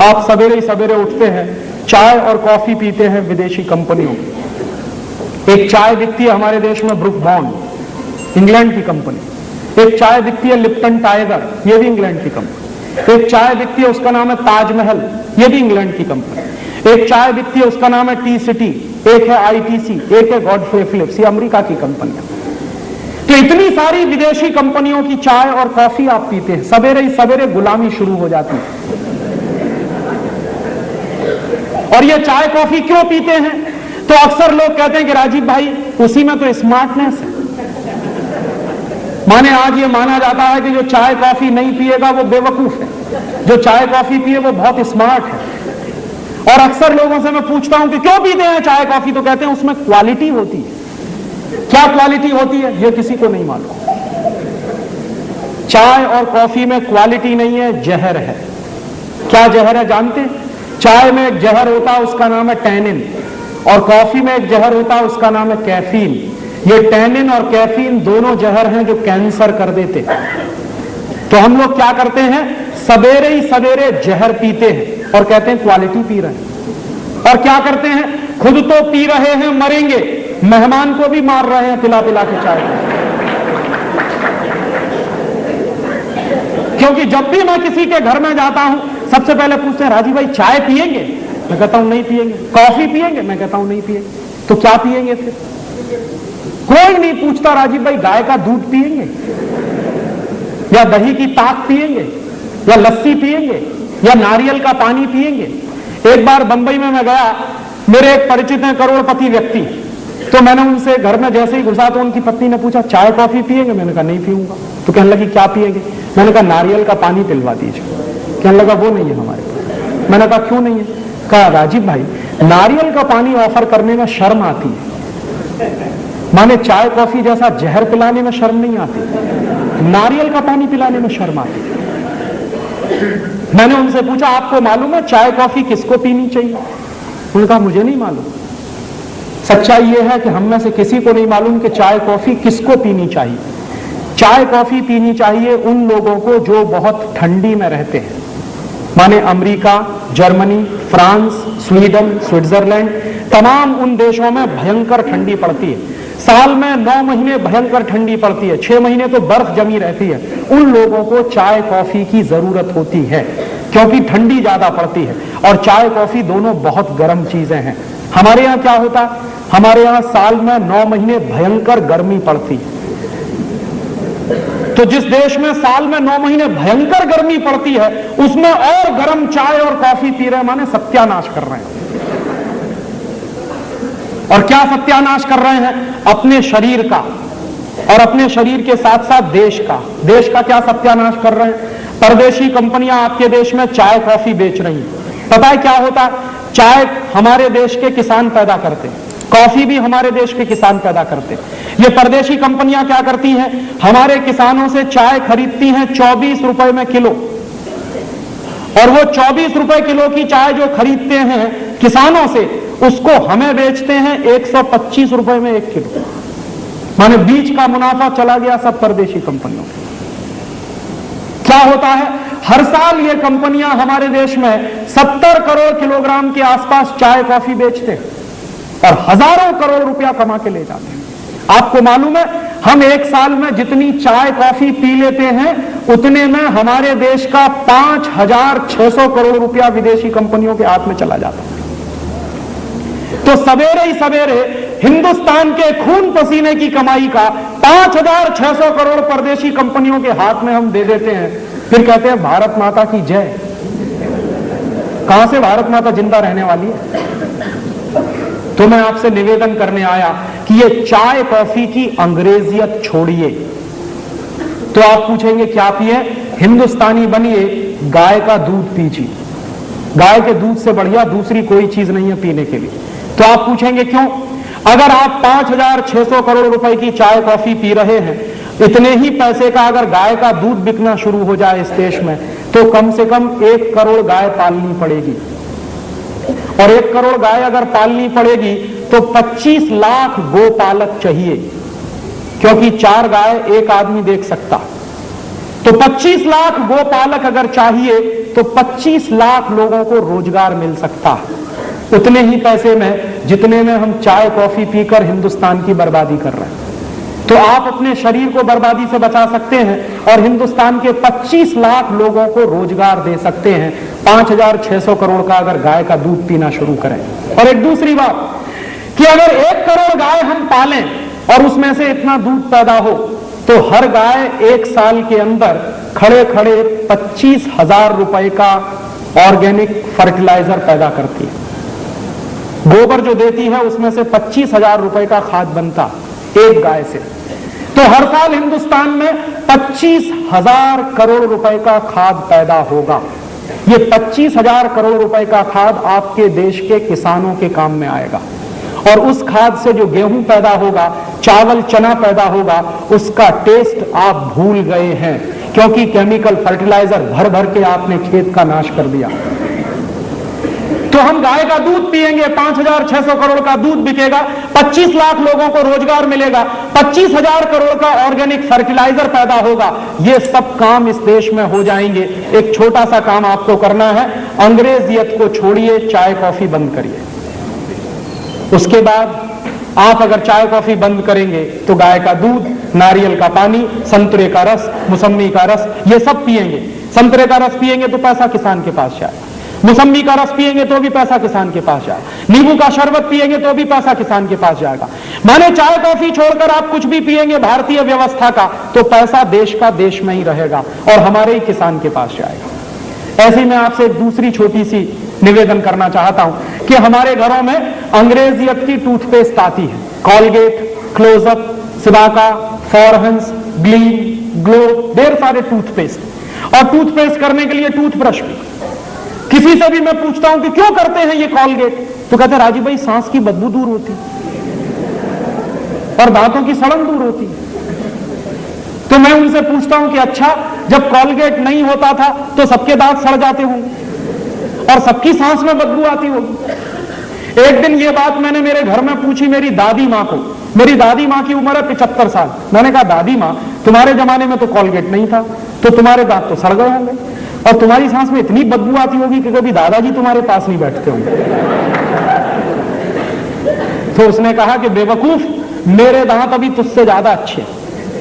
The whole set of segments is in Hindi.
आप सवेरे ही सवेरे उठते हैं, चाय और कॉफी पीते हैं विदेशी कंपनियों की। एक चाय बिकती है हमारे देश में ब्रुक बॉन्ड, इंग्लैंड की कंपनी। एक चाय बिकती है लिप्टन टाइगर, ये भी इंग्लैंड की कंपनी। एक चाय बिकती है, उसका नाम है ताजमहल, ये भी इंग्लैंड की कंपनी। एक चाय बिकती है, उसका नाम है टी सिटी, एक है आईटीसी, एक है गॉडफ्रे फिलिप्स, ये अमेरिका की कंपनियां। तो इतनी सारी विदेशी कंपनियों की चाय और कॉफी आप पीते हैं, सवेरे ही सवेरे गुलामी शुरू हो जाती है। और ये चाय कॉफी क्यों पीते हैं? तो अक्सर लोग कहते हैं कि राजीव भाई उसी में तो स्मार्टनेस है। माने आज ये माना जाता है कि जो चाय कॉफी नहीं पिएगा वो बेवकूफ है, जो चाय कॉफी पिए वो बहुत स्मार्ट है। और अक्सर लोगों से मैं पूछता हूं कि क्यों पीते हैं चाय कॉफी, तो कहते हैं उसमें क्वालिटी होती है। क्या क्वालिटी होती है ये किसी को नहीं मालूम। चाय और कॉफी में क्वालिटी नहीं है, जहर है। क्या जहर है जानते हैं? चाय में एक जहर होता है, उसका नाम है टैनिन, और कॉफी में एक जहर होता है, उसका नाम है कैफीन। ये टैनिन और कैफीन दोनों जहर हैं जो कैंसर कर देते हैं। तो हम लोग क्या करते हैं, सवेरे ही सवेरे जहर पीते हैं और कहते हैं क्वालिटी पी रहे हैं। और क्या करते हैं, खुद तो पी रहे हैं मरेंगे, मेहमान को भी मार रहे हैं पिला पिला के चाय। क्योंकि जब भी मैं किसी के घर में जाता हूं सबसे पहले पूछते हैं राजीव भाई चाय पिएंगे, मैं कहता हूं नहीं पिएंगे। कॉफी पिएंगे, मैं कहता हूं नहीं पिएंगे। तो क्या पिएंगे फिर? कोई नहीं पूछता राजीव भाई गाय का दूध पिएंगे या दही की ताक पिएंगे या लस्सी पिएंगे या नारियल का पानी पिएंगे। एक बार बंबई में मैं गया, मेरे एक परिचित हैं करोड़पति व्यक्ति, तो मैंने उनसे घर में जैसे ही घुसा तो उनकी पत्नी ने पूछा चाय कॉफी पिएंगे, मैंने कहा नहीं पीऊंगा। तो कहने लगी क्या पिएंगे, मैंने कहा नारियल का पानी पिलवा दीजिए। कहने लगा वो नहीं है हमारे पास। मैंने कहा क्यों नहीं है? कहा राजीव भाई नारियल का पानी ऑफर करने में शर्म आती है, माने चाय कॉफी जैसा जहर पिलाने में शर्म नहीं आती, नारियल का पानी पिलाने में शर्म आती है। मैंने उनसे पूछा आपको मालूम है चाय कॉफी किसको पीनी चाहिए? उन्होंने कहा मुझे नहीं मालूम। सच्चाई यह है कि हम में से किसी को नहीं मालूम कि चाय कॉफी किसको पीनी चाहिए। चाय कॉफी पीनी चाहिए उन लोगों को जो बहुत ठंडी में रहते हैं, माने America, Germany, France, Sweden, Switzerland, तमाम उन देशों में भयंकर ठंडी पड़ती है। साल में 9 महीने भयंकर ठंडी पड़ती है, 6 महीने तो बर्फ जमी रहती है। उन लोगों को चाय कॉफी की जरूरत होती है क्योंकि ठंडी ज्यादा पड़ती है। और चाय कॉफी दोनों बहुत गर्म चीजें हैं। हमारे यहाँ क्या होता है, हमारे यहाँ साल में 9 महीने भयंकर गर्मी पड़ती है। तो जिस देश में साल में 9 महीने भयंकर गर्मी पड़ती है उसमें और गर्म चाय और कॉफी पी रहे हैं, माने सत्यानाश कर रहे हैं। और क्या सत्यानाश कर रहे हैं? अपने शरीर का और अपने शरीर के साथ साथ देश का। देश का क्या सत्यानाश कर रहे हैं? परदेशी कंपनियां आपके देश में चाय कॉफी बेच रही हैं। पता है क्या होता है? चाय हमारे देश के किसान पैदा करते हैं, कॉफी भी हमारे देश के किसान पैदा करते हैं। ये परदेशी कंपनियां क्या करती हैं, हमारे किसानों से चाय खरीदती हैं 24 रुपए में किलो, और वो 24 रुपए किलो की चाय जो खरीदते हैं किसानों से, उसको हमें बेचते हैं 125 रुपए में 1 किलो। माने बीच का मुनाफा चला गया सब परदेशी कंपनियों को। क्या होता है, हर साल ये कंपनियां हमारे देश में 70 करोड़ किलोग्राम के आसपास चाय कॉफी बेचते हैं और हजारों करोड़ रुपया कमा के ले जाते हैं। आपको मालूम है, हम एक साल में जितनी चाय कॉफी पी लेते हैं उतने में हमारे देश का 5,600 करोड़ रुपया विदेशी कंपनियों के हाथ में चला जाता है। तो सवेरे ही सवेरे हिंदुस्तान के खून पसीने की कमाई का 5,600 करोड़ परदेशी कंपनियों के हाथ में हम दे देते हैं, फिर कहते हैं भारत माता की जय। कहां से भारत माता जिंदा रहने वाली है? तो मैं आपसे निवेदन करने आया कि ये चाय कॉफी की अंग्रेजियत छोड़िए। तो आप पूछेंगे क्या पिए? हिंदुस्तानी बनिए, गाय का दूध पीजिए। गाय के दूध से बढ़िया दूसरी कोई चीज नहीं है पीने के लिए। तो आप पूछेंगे क्यों? अगर आप 5,600 करोड़ रुपए की चाय कॉफी पी रहे हैं, इतने ही पैसे का अगर गाय का दूध बिकना शुरू हो जाए इस देश में, तो कम से कम 1 करोड़ गाय पालनी पड़ेगी। और 1 करोड़ गाय अगर पालनी पड़ेगी तो 25 लाख गोपालक चाहिए, क्योंकि 4 गाय एक आदमी देख सकता। तो 25 लाख गोपालक अगर चाहिए तो 25 लाख लोगों को रोजगार मिल सकता है, उतने ही पैसे में जितने में हम चाय कॉफी पीकर हिंदुस्तान की बर्बादी कर रहे हैं। तो आप अपने शरीर को बर्बादी से बचा सकते हैं और हिंदुस्तान के 25 लाख लोगों को रोजगार दे सकते हैं 5,600 करोड़ का अगर गाय का दूध पीना शुरू करें। और एक दूसरी बात कि अगर 1 करोड़ गाय हम पालें और उसमें से इतना दूध पैदा हो तो हर गाय 1 साल के अंदर खड़े खड़े 25,000 रुपए का ऑर्गेनिक फर्टिलाइजर पैदा करती है। गोबर जो देती है उसमें से 25,000 रुपए का खाद बनता एक गाय से। तो हर साल हिंदुस्तान में 25,000 करोड़ रुपए का खाद पैदा होगा। ये 25,000 करोड़ रुपए का खाद आपके देश के किसानों के काम में आएगा और उस खाद से जो गेहूं पैदा होगा, चावल चना पैदा होगा, उसका टेस्ट आप भूल गए हैं क्योंकि केमिकल फर्टिलाइजर भर भर के आपने खेत का नाश कर दिया। तो हम गाय का दूध पिएंगे, 5,600 करोड़ का दूध बिकेगा, 25 लाख लोगों को रोजगार मिलेगा, 25,000 करोड़ का ऑर्गेनिक फर्टिलाइजर पैदा होगा। ये सब काम इस देश में हो जाएंगे। एक छोटा सा काम आपको करना है, अंग्रेजियत को छोड़िए, चाय कॉफी बंद करिए। उसके बाद आप अगर चाय कॉफी बंद करेंगे तो गाय का दूध, नारियल का पानी, संतरे का रस, मौसम्मी का रस, ये सब पिएंगे। संतरे का रस पिएंगे तो पैसा किसान के पास जाएगा, मौसम्मी का रस पिएंगे तो भी पैसा किसान के पास जाएगा, नींबू का शरबत पिएंगे तो भी पैसा किसान के पास जाएगा। माने चाय कॉफी छोड़कर आप कुछ भी पिएंगे भारतीय व्यवस्था का तो पैसा देश का देश में ही रहेगा और हमारे ही किसान के पास जाएगा। ऐसे ही मैं आपसे एक दूसरी छोटी सी निवेदन करना चाहता हूं कि हमारे घरों में अंग्रेजियत की टूथपेस्ट आती है, Colgate, Closeup, Cibaca, Forhans, Gleem, Glow, ढेर सारे टूथपेस्ट और टूथपेस्ट करने के लिए टूथब्रश भी। किसी से भी मैं पूछता हूं कि क्यों करते हैं ये कॉलगेट, तो कहते हैं राजीव भाई सांस की बदबू दूर होती और दांतों की सड़न दूर होती। तो मैं उनसे पूछता हूं कि अच्छा, जब कॉलगेट नहीं होता था तो सबके दांत सड़ जाते होंगे और सबकी सांस में बदबू आती होगी। एक दिन ये बात मैंने मेरे घर में पूछी मेरी दादी मां को। मेरी दादी मां की उम्र है 75 साल। मैंने कहा दादी मां, तुम्हारे जमाने में तो कॉलगेट नहीं था तो तुम्हारे दांत तो सड़ गए होंगे और तुम्हारी सांस में इतनी बदबू आती होगी कि कभी दादाजी तुम्हारे पास नहीं बैठते होंगे। तो उसने कहा कि बेवकूफ, मेरे दांत अभी तुझसे ज्यादा अच्छे।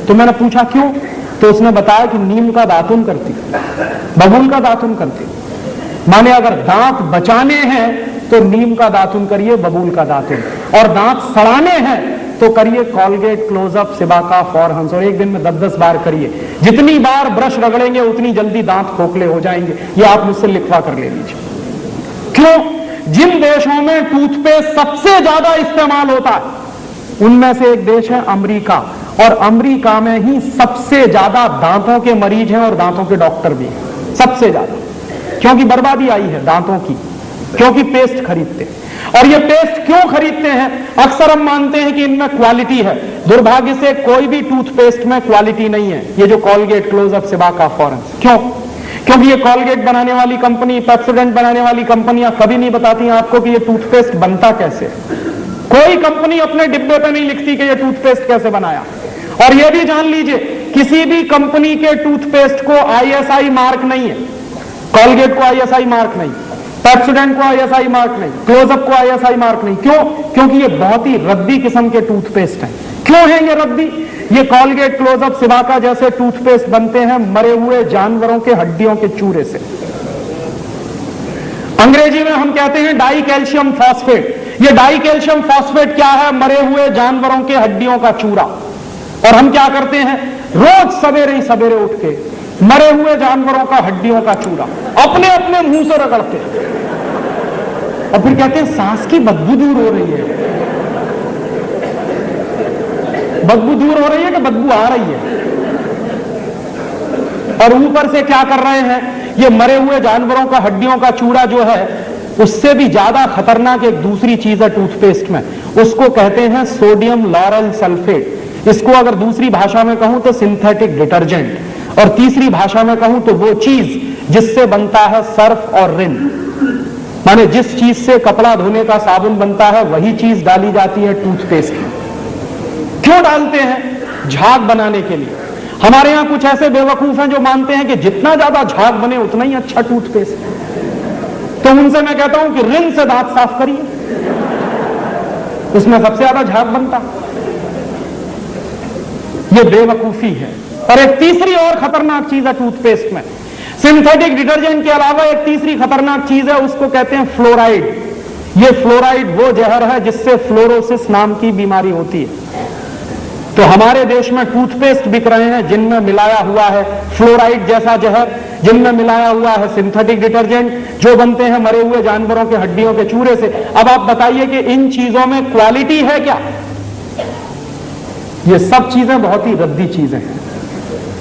तो मैंने पूछा क्यों, तो उसने बताया कि नीम का दातुन करती, बबूल का दातुन करती। माने अगर दांत बचाने हैं तो नीम का दातुन करिए, बबूल का दातुन, और दांत सड़ाने हैं तो करिए कॉलगेट, क्लोजअप, सिबाका, फॉरहंस, और एक दिन में 10-10 बार करिए। जितनी बार ब्रश रगड़ेंगे उतनी जल्दी दांत खोखले हो जाएंगे। ये आप मुझसे लिखवा कर ले लीजिए। क्यों? जिन देशों में टूथपेस्ट सबसे ज्यादा इस्तेमाल होता है उनमें से एक देश है अमेरिका, और अमेरिका में ही सबसे ज्यादा दांतों के मरीज हैं और दांतों के डॉक्टर भी हैं, सबसे ज्यादा। क्योंकि बर्बादी आई है दांतों की, क्योंकि पेस्ट खरीदते हैं। और ये पेस्ट क्यों खरीदते हैं? अक्सर हम मानते हैं कि इनमें क्वालिटी है। दुर्भाग्य से कोई भी टूथपेस्ट में क्वालिटी नहीं है। ये जो कॉलगेट, क्लोजअप, सिबाका, फॉरहंस, क्यों? क्योंकि ये कॉलगेट बनाने वाली कंपनी, पेप्सोडेंट बनाने वाली कंपनियां कभी नहीं बताती हैं आपको कि ये टूथपेस्ट बनता कैसे। कोई कंपनी अपने डिब्बे पे नहीं लिखती कि ये टूथपेस्ट कैसे बनाया। और ये भी जान लीजिए, किसी भी कंपनी के टूथपेस्ट को ISI मार्क नहीं है। कॉलगेट को ISI मार्क नहीं, पेप्सोडेंट को ISI मार्क नहीं, क्लोजअप को ISI मार्क नहीं। क्यों? क्योंकि ये बहुत ही रद्दी किस्म के टूथपेस्ट हैं। क्यों हैं ये रद्दी? ये कॉलगेट, क्लोजअप, सिबाका जैसे टूथपेस्ट बनते हैं मरे हुए जानवरों के हड्डियों के चूरे से। अंग्रेजी में हम कहते हैं डाई कैल्शियम फॉस्फेट। ये डाई कैल्शियम फॉस्फेट क्या है? मरे हुए जानवरों के हड्डियों का चूरा। और हम क्या करते हैं? रोज सवेरे ही सवेरे उठ के मरे हुए जानवरों का हड्डियों का चूरा अपने अपने मुंह से रगड़ते हैं और फिर कहते हैं सांस की बदबू दूर हो रही है। बदबू दूर हो रही है कि बदबू आ रही है? और ऊपर से क्या कर रहे हैं? ये मरे हुए जानवरों का हड्डियों का चूरा जो है, उससे भी ज्यादा खतरनाक एक दूसरी चीज है टूथपेस्ट में, उसको कहते हैं सोडियम लॉरेल सल्फेट। इसको अगर दूसरी भाषा में कहूं तो सिंथेटिक डिटर्जेंट, और तीसरी भाषा में कहूं तो वो चीज जिससे बनता है सर्फ और रिन। माने जिस चीज से कपड़ा धोने का साबुन बनता है वही चीज डाली जाती है टूथपेस्ट में। क्यों डालते हैं? झाग बनाने के लिए। हमारे यहां कुछ ऐसे बेवकूफ हैं जो मानते हैं कि जितना ज्यादा झाग बने उतना ही अच्छा टूथपेस्ट। तो उनसे मैं कहता हूं कि रिन से दांत साफ करिए, उसमें सबसे ज्यादा झाग बनता। ये बेवकूफी है। और एक तीसरी और खतरनाक चीज है टूथपेस्ट में, सिंथेटिक डिटर्जेंट के अलावा एक तीसरी खतरनाक चीज है, उसको कहते हैं फ्लोराइड। ये फ्लोराइड वो जहर है जिससे फ्लोरोसिस नाम की बीमारी होती है। तो हमारे देश में टूथपेस्ट बिक रहे हैं जिनमें मिलाया हुआ है फ्लोराइड जैसा जहर, जिनमें मिलाया हुआ है सिंथेटिक डिटर्जेंट, जो बनते हैं मरे हुए जानवरों के हड्डियों के चूरे से। अब आप बताइए कि इन चीजों में क्वालिटी है क्या? ये सब चीजें बहुत ही रद्दी चीजें हैं।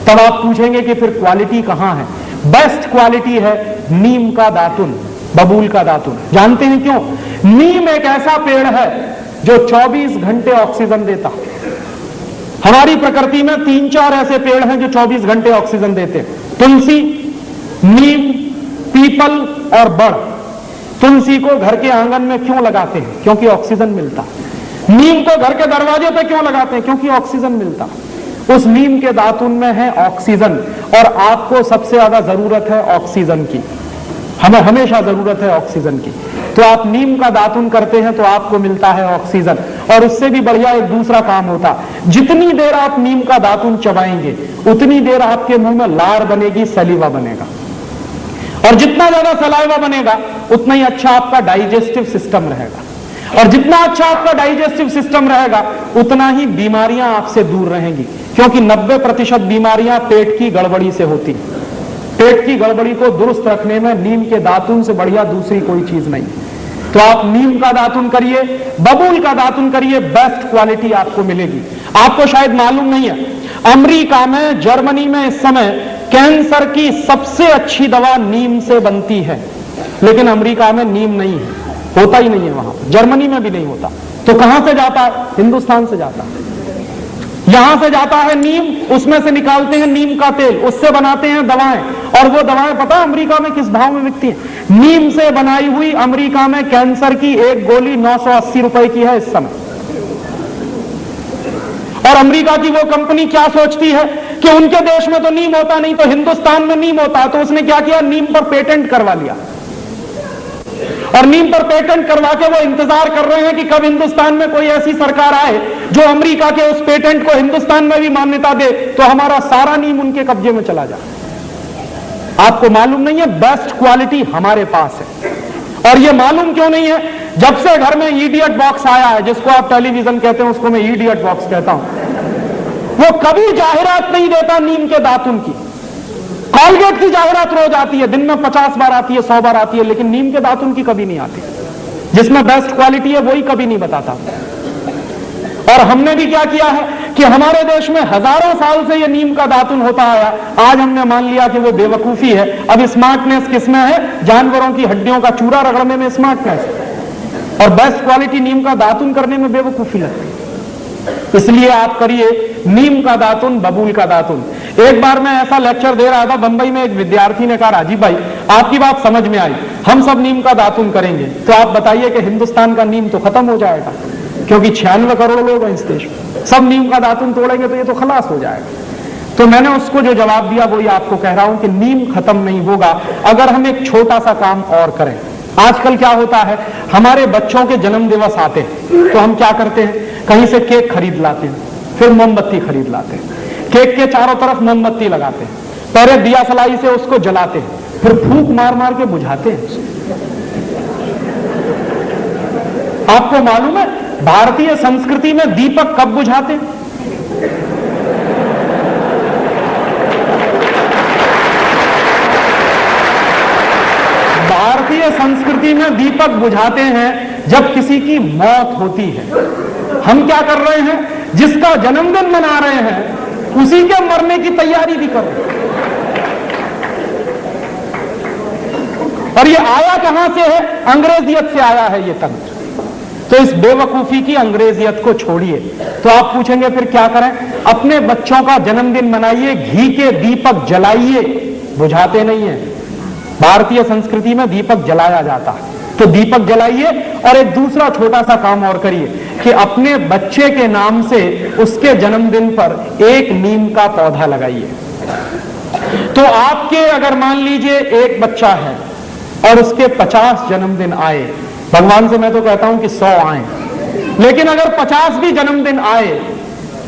तब आप पूछेंगे कि फिर क्वालिटी कहां है? बेस्ट क्वालिटी है नीम का दातुन, बबूल का दातुन। जानते हैं क्यों? नीम एक ऐसा पेड़ है जो 24 घंटे ऑक्सीजन देता। हमारी प्रकृति में 3-4 ऐसे पेड़ हैं जो 24 घंटे ऑक्सीजन देते हैं, तुलसी, नीम, पीपल और बड़। तुलसी को घर के आंगन में क्यों लगाते हैं? क्योंकि ऑक्सीजन मिलता। नीम को घर के दरवाजे पे क्यों लगाते हैं? क्योंकि ऑक्सीजन मिलता। उस नीम के दातुन में है ऑक्सीजन, और आपको सबसे ज्यादा जरूरत है ऑक्सीजन की। हमें हमेशा जरूरत है ऑक्सीजन की। तो आप नीम का दातुन करते हैं तो आपको मिलता है ऑक्सीजन। और उससे भी बढ़िया एक दूसरा काम होता, जितनी देर आप नीम का दातुन चबाएंगे उतनी देर आपके मुंह में लार बनेगी, सलीवा बनेगा। और जितना ज्यादा सलाइवा बनेगा उतना ही अच्छा आपका डाइजेस्टिव सिस्टम रहेगा। और जितना अच्छा आपका डाइजेस्टिव सिस्टम रहेगा उतना ही बीमारियां आपसे दूर रहेंगी, क्योंकि 90% बीमारियां पेट की गड़बड़ी से होती। पेट की गड़बड़ी को दुरुस्त रखने में नीम के दातुन से बढ़िया दूसरी कोई चीज नहीं। तो आप नीम का दातुन करिए, बबूल का दातुन करिए, बेस्ट क्वालिटी आपको मिलेगी। आपको शायद मालूम नहीं है, अमेरिका में, जर्मनी में इस समय कैंसर की सबसे अच्छी दवा नीम से बनती है। लेकिन अमेरिका में नीम नहीं है, होता ही नहीं है वहां, जर्मनी में भी नहीं होता। तो कहां से जाता है? हिंदुस्तान से जाता है। यहां से जाता है नीम, उसमें से निकालते हैं नीम का तेल, उससे बनाते हैं दवाएं। और वो दवाएं पता है अमेरिका में किस भाव में बिकती हैं? नीम से बनाई हुई अमेरिका में कैंसर की एक गोली 980 रुपए की है इस समय। और अमेरिका की वो कंपनी क्या सोचती है कि उनके देश में तो नीम होता नहीं, तो हिंदुस्तान में नीम होता है। तो उसने क्या किया? नीम पर पेटेंट करवा लिया। और नीम पर पेटेंट करवा के वो इंतजार कर रहे हैं कि कब हिंदुस्तान में कोई ऐसी सरकार आए जो अमेरिका के उस पेटेंट को हिंदुस्तान में भी मान्यता दे, तो हमारा सारा नीम उनके कब्जे में चला जाए। आपको मालूम नहीं है, बेस्ट क्वालिटी हमारे पास है। और ये मालूम क्यों नहीं है? जब से घर में इडियट बॉक्स आया है, जिसको आप टेलीविजन कहते हैं, उसको मैं इडियट बॉक्स कहता हूं, वो कभी जाहिरात नहीं देता नीम के दातुन की। कॉलगेट की जाहिरात रोज आती है, दिन में 50 बार आती है, 100 बार आती है, लेकिन नीम के दातुन की कभी नहीं आती। जिसमें बेस्ट क्वालिटी है वही कभी नहीं बताता। और हमने भी क्या किया है कि हमारे देश में हजारों साल से ये नीम का दातुन होता आया, आज हमने मान लिया कि वो बेवकूफी है। अब स्मार्टनेस किसमें है? जानवरों की हड्डियों का चूरा रगड़ने में स्मार्टनेस, और बेस्ट क्वालिटी नीम का दातुन करने में बेवकूफी लगती है। इसलिए आप करिए नीम का दातुन, बबूल का दातुन। एक बार मैं ऐसा लेक्चर दे रहा था बंबई में, एक विद्यार्थी ने कहा, राजीव भाई आपकी बात समझ में आई, हम सब नीम का दातुन करेंगे। तो आप बताइए कि हिंदुस्तान का नीम तो खत्म हो जाएगा, क्योंकि 96 करोड़ लोग हैं इस देश में। सब नीम का दातुन तोड़ेंगे तो ये तो खलास हो जाएगा। तो मैंने उसको जो जवाब दिया वही आपको कह रहा हूं कि नीम खत्म नहीं होगा अगर हम एक छोटा सा काम और करें। आजकल क्या होता है, हमारे बच्चों के जन्म दिवस आते हैं तो हम क्या करते हैं, कहीं से केक खरीद लाते हैं, फिर मोमबत्ती खरीद लाते हैं, केक के चारों तरफ मोमबत्ती लगाते हैं, पहले दिया सलाई से उसको जलाते हैं, फिर फूंक मार मार के बुझाते हैं। आपको मालूम है भारतीय संस्कृति में दीपक कब बुझाते हैं? भारतीय संस्कृति में दीपक बुझाते हैं जब किसी की मौत होती है। हम क्या कर रहे हैं, जिसका जन्मदिन मना रहे हैं उसी के मरने की तैयारी भी कर रहे हैं। और ये आया कहां से है? अंग्रेजियत से आया है ये तंत्र। तो इस बेवकूफी की अंग्रेजियत को छोड़िए। तो आप पूछेंगे फिर क्या करें? अपने बच्चों का जन्मदिन मनाइए, घी के दीपक जलाइए, बुझाते नहीं है। भारतीय संस्कृति में दीपक जलाया जाता है। तो दीपक जलाइए और एक दूसरा छोटा सा काम और करिए कि अपने बच्चे के नाम से उसके जन्मदिन पर एक नीम का पौधा लगाइए। तो आपके अगर मान लीजिए एक बच्चा है और उसके 50 जन्मदिन आए, भगवान से मैं तो कहता हूं कि 100 आए, लेकिन अगर 50 भी जन्मदिन आए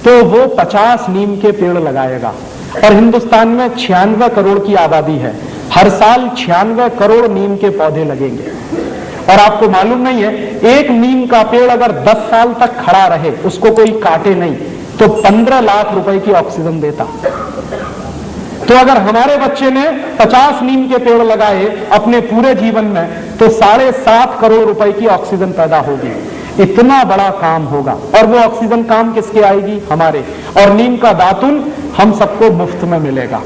तो वो 50 नीम के पेड़ लगाएगा। और हिंदुस्तान में 96 करोड़ की आबादी है, हर साल 96 करोड़ नीम के पौधे लगेंगे। और आपको मालूम नहीं है, एक नीम का पेड़ अगर 10 साल तक खड़ा रहे, उसको कोई काटे नहीं, तो 15 लाख रुपए की ऑक्सीजन देता। तो अगर हमारे बच्चे ने 50 नीम के पेड़ लगाए अपने पूरे जीवन में, तो 7.5 करोड़ रुपए की ऑक्सीजन पैदा होगी। इतना बड़ा काम होगा। और वो ऑक्सीजन काम किसके आएगी? हमारे। और नीम का दातुन हम सबको मुफ्त में मिलेगा।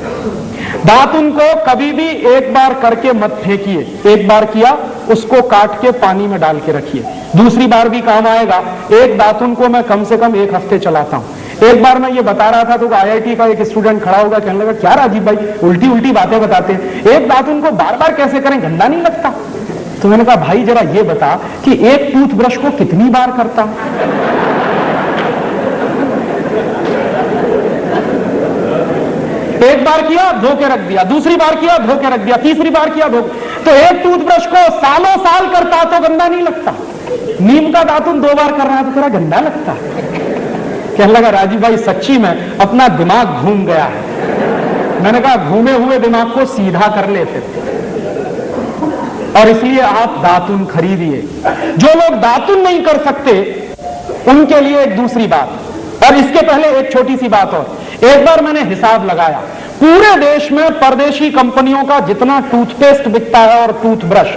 दातुन को कभी भी एक बार करके मत फेंकिए, एक बार किया उसको काट के पानी में डाल के रखिए, दूसरी बार भी काम आएगा। एक दातुन को मैं कम से कम 1 हफ्ते चलाता हूं। एक बार मैं ये बता रहा था तो IIT का एक स्टूडेंट खड़ा होगा, कहने लगा क्या राजीव भाई उल्टी उल्टी बातें बताते हैं, एक दातुन को बार बार कैसे करें, गंदा नहीं लगता? तो मैंने कहा भाई जरा ये बता कि एक टूथब्रश को कितनी बार करता? एक बार किया धो के रख दिया, दूसरी बार किया धो के रख दिया, तीसरी बार किया धो। तो एक टूथब्रश को सालों साल करता तो गंदा नहीं लगता। नीम का दातुन 2 बार कर रहा है तो तेरा गंदा लगता? कहने लगा राजीव भाई सच्ची में अपना दिमाग घूम गया है। मैंने कहा घूमे हुए दिमाग को सीधा कर ले फिर, और इसलिए आप दातुन खरीदिए। जो लोग दातुन नहीं कर सकते उनके लिए एक दूसरी बात, और इसके पहले एक छोटी सी बात और। एक बार मैंने हिसाब लगाया, पूरे देश में परदेशी कंपनियों का जितना टूथपेस्ट बिकता है और टूथब्रश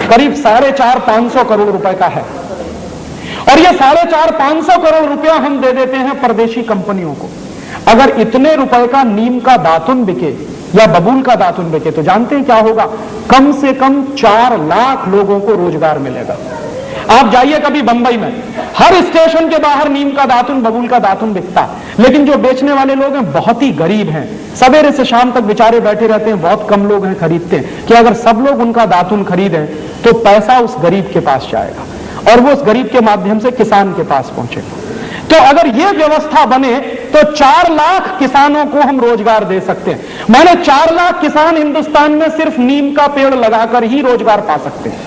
करीब 450-500 करोड़ रुपए का है। और ये 450-500 करोड़ रुपया हम दे देते हैं परदेशी कंपनियों को। अगर इतने रुपए का नीम का दातुन बिके या बबूल का दातुन बिके तो जानते हैं क्या होगा? कम से कम 4 लाख लोगों को रोजगार मिलेगा। आप जाइए कभी बंबई में, हर स्टेशन के बाहर नीम का दातुन बबूल का दातुन बिकता, लेकिन जो बेचने वाले लोग हैं बहुत ही गरीब हैं, सवेरे से शाम तक बेचारे बैठे रहते हैं, बहुत कम लोग हैं खरीदते हैं। कि अगर सब लोग उनका दातुन खरीदें तो पैसा उस गरीब के पास जाएगा और वो उस गरीब के माध्यम से किसान के पास पहुंचेगा। तो अगर ये व्यवस्था बने तो 4 लाख किसानों को हम रोजगार दे सकते हैं। माने 4 लाख किसान हिंदुस्तान में सिर्फ नीम का पेड़ लगाकर ही रोजगार पा सकते हैं।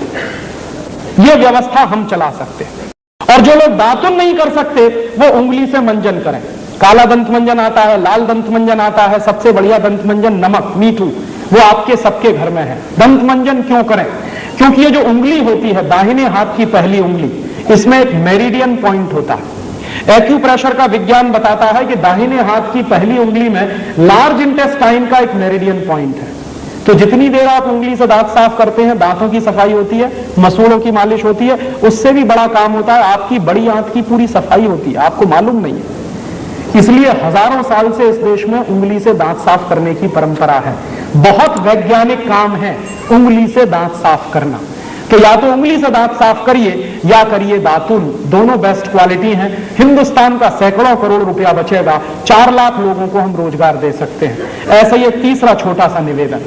ये व्यवस्था हम चला सकते हैं। और जो लोग दातुन नहीं कर सकते वो उंगली से मंजन करें। काला दंत मंजन आता है, लाल दंत मंजन आता है, सबसे बढ़िया दंत मंजन नमक मीठू, वो आपके सबके घर में है। दंत मंजन क्यों करें? क्योंकि ये जो उंगली होती है, दाहिने हाथ की पहली उंगली, इसमें एक मेरिडियन पॉइंट होता है। एक्यूप्रेशर का विज्ञान बताता है कि दाहिने हाथ की पहली उंगली में लार्ज इंटेस्टाइन का एक मेरिडियन पॉइंट है। तो जितनी देर आप उंगली से दांत साफ करते हैं, दांतों की सफाई होती है, मसूड़ों की मालिश होती है, उससे भी बड़ा काम होता है, आपकी बड़ी आंत की पूरी सफाई होती है, आपको मालूम नहीं है। इसलिए हजारों साल से इस देश में उंगली से दांत साफ करने की परंपरा है। बहुत वैज्ञानिक काम है उंगली से दांत साफ करना। तो या तो उंगली से दांत साफ करिए या करिए दातुन, दोनों बेस्ट क्वालिटी हैं। हिंदुस्तान का सैकड़ों करोड़ रुपया बचेगा, 4 लाख लोगों को हम रोजगार दे सकते हैं। ऐसा ही एक तीसरा छोटा सा निवेदन,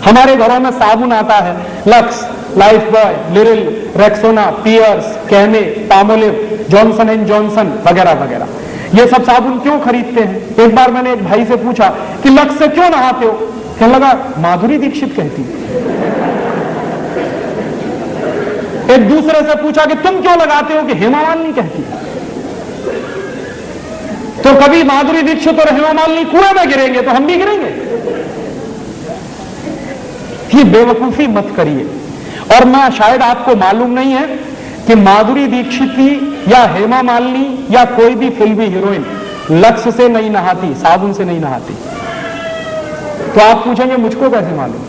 हमारे घरों में साबुन आता है, Lux, Lifebuoy, Liril, Rexona, Pears, Camay, Palmolive, Johnson and Johnson वगैरह वगैरह। ये सब साबुन क्यों खरीदते हैं? एक बार मैंने एक भाई से पूछा कि लक्स से क्यों नहाते हो? कहने लगा माधुरी दीक्षित कहती है। एक दूसरे से पूछा कि तुम क्यों लगाते हो? कि हेमा मालिनी कहती है। तो कभी माधुरी दीक्षित और हेमा मालिनी कुएं में गिरेंगे तो हम भी गिरेंगे। ये बेवकूफी मत करिए। और मैं शायद आपको मालूम नहीं है कि माधुरी दीक्षित की या हेमा मालिनी या कोई भी फिल्मी हीरोइन लक्स से नहीं नहाती, साबुन से नहीं नहाती। तो आप पूछेंगे मुझको कैसे मालूम?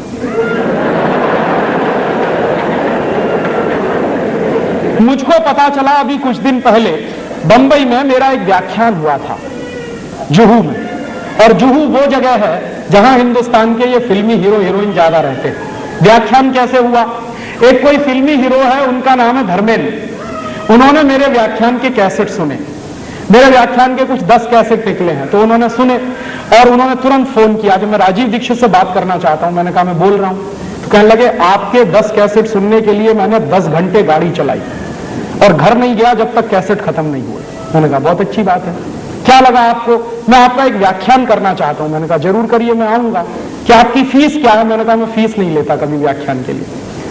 मुझको पता चला अभी कुछ दिन पहले बंबई में मेरा एक व्याख्यान हुआ था जुहू में। और जुहू वो जगह है जहां हिंदुस्तान के ये फिल्मी हीरो हीरोइन ज्यादा रहते हैं। व्याख्यान कैसे हुआ? एक कोई फिल्मी हीरो है, उनका नाम है धर्मेंद्र। उन्होंने मेरे व्याख्यान के कैसेट सुने। मेरे व्याख्यान के कुछ 10 कैसेट निकले हैं, तो उन्होंने सुने और उन्होंने तुरंत फोन किया कि मैं राजीव दीक्षित से बात करना चाहता हूं। मैंने कहा मैं बोल रहा हूं। तो कहने लगे आपके 10 कैसेट सुनने के लिए मैंने 10 घंटे गाड़ी चलाई और घर नहीं गया जब तक कैसेट खत्म नहीं हुए। मैंने कहा बहुत अच्छी बात है, क्या लगा आपको? मैं आपका एक व्याख्यान करना चाहता हूं। मैंने कहा जरूर करिए, मैं आऊंगा। क्या आपकी फीस क्या है? मैंने कहा मैं फीस नहीं लेता कभी व्याख्यान के लिए।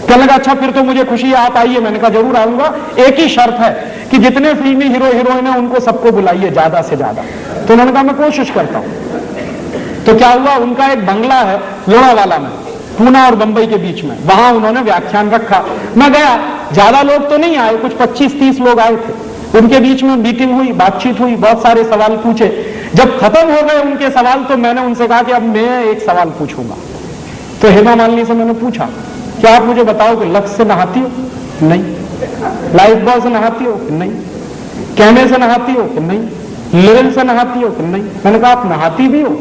कहने लगा अच्छा फिर तो मुझे खुशी है, आप आइए। मैंने कहा जरूर आऊंगा, एक ही शर्त है कि जितने फिल्मी हीरो हीरोइन है उनको सबको बुलाइए ज्यादा से ज्यादा। तो उन्होंने कहा मैं कोशिश करता हूं। तो क्या हुआ, उनका एक बंगला है लोनावाला में, पूना और बंबई के बीच में, वहां उन्होंने व्याख्यान रखा। मैं गया, ज्यादा लोग तो नहीं आए, कुछ 25-30 लोग आए थे। उनके बीच में मीटिंग हुई, बातचीत हुई, बहुत सारे सवाल पूछे। जब खत्म हो गए उनके सवाल तो मैंने उनसे कहा कि अब मैं एक सवाल पूछूंगा। तो हेमा मालिनी से मैंने पूछा क्या आप मुझे बताओ कि लक्स से नहाती हो? नहीं। लाइफ बॉय से नहाती हो? नहीं। कैमे से नहाती हो? नहीं। लिरिल से नहाती हो? नहीं। मैंने कहा आप नहाती भी हो?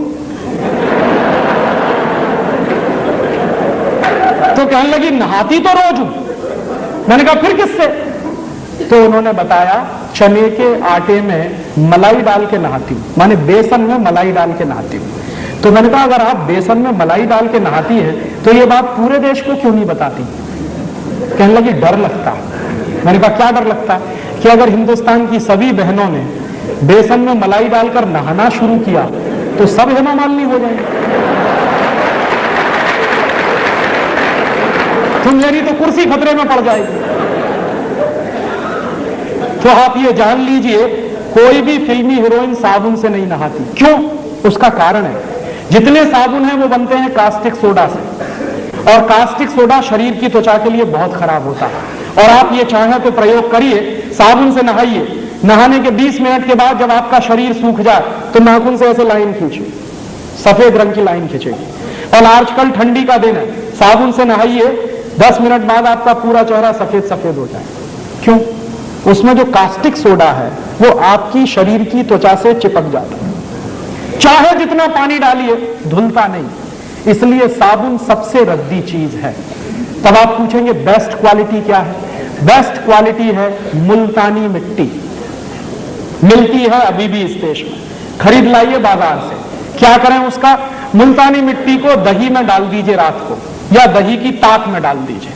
तो कहने लगी नहाती तो रोज हूं। मैंने कहा फिर किससे? तो उन्होंने बताया चने के आटे में मलाई डाल के नहाती हूं, माने बेसन में मलाई डाल के नहाती हूं। तो मैंने कहा अगर आप बेसन में मलाई डाल के नहाती हैं तो ये बात पूरे देश को क्यों नहीं बताती? कहने लगी डर लगता। मैंने कहा क्या डर लगता? कि अगर हिंदुस्तान की सभी बहनों ने बेसन में मलाई डालकर नहाना शुरू किया तो सब हेमा मालिनी हो जाएंगे, तो मेरी तो कुर्सी खतरे में पड़ जाएगी। तो आप ये जान लीजिए कोई भी फिल्मी हीरोइन साबुन से नहीं नहाती। क्यों? उसका कारण है जितने साबुन हैं वो बनते हैं कास्टिक सोडा से, और कास्टिक सोडा शरीर की त्वचा के लिए बहुत खराब होता है। और आप ये चाहें तो प्रयोग करिए, साबुन से नहाइए, नहाने के 20 मिनट के बाद जब आपका शरीर सूख जाए तो नाखून से ऐसे लाइन खींचिए, सफेद रंग की लाइन खींचेगी। और आजकल ठंडी का दिन है, साबुन से नहाइए, 10 मिनट बाद आपका पूरा चेहरा सफेद सफेद हो जाए। क्यों? उसमें जो कास्टिक सोडा है वो आपकी शरीर की त्वचा से चिपक जाता है, चाहे जितना पानी डालिए धुलता नहीं। इसलिए साबुन सबसे रद्दी चीज है। तब आप पूछेंगे बेस्ट क्वालिटी क्या है? बेस्ट क्वालिटी है मुल्तानी मिट्टी, मिलती है अभी भी इस देश में, खरीद लाइए बाजार से। क्या करें उसका? मुल्तानी मिट्टी को दही में डाल दीजिए रात को, या दही की ताक में डाल दीजिए,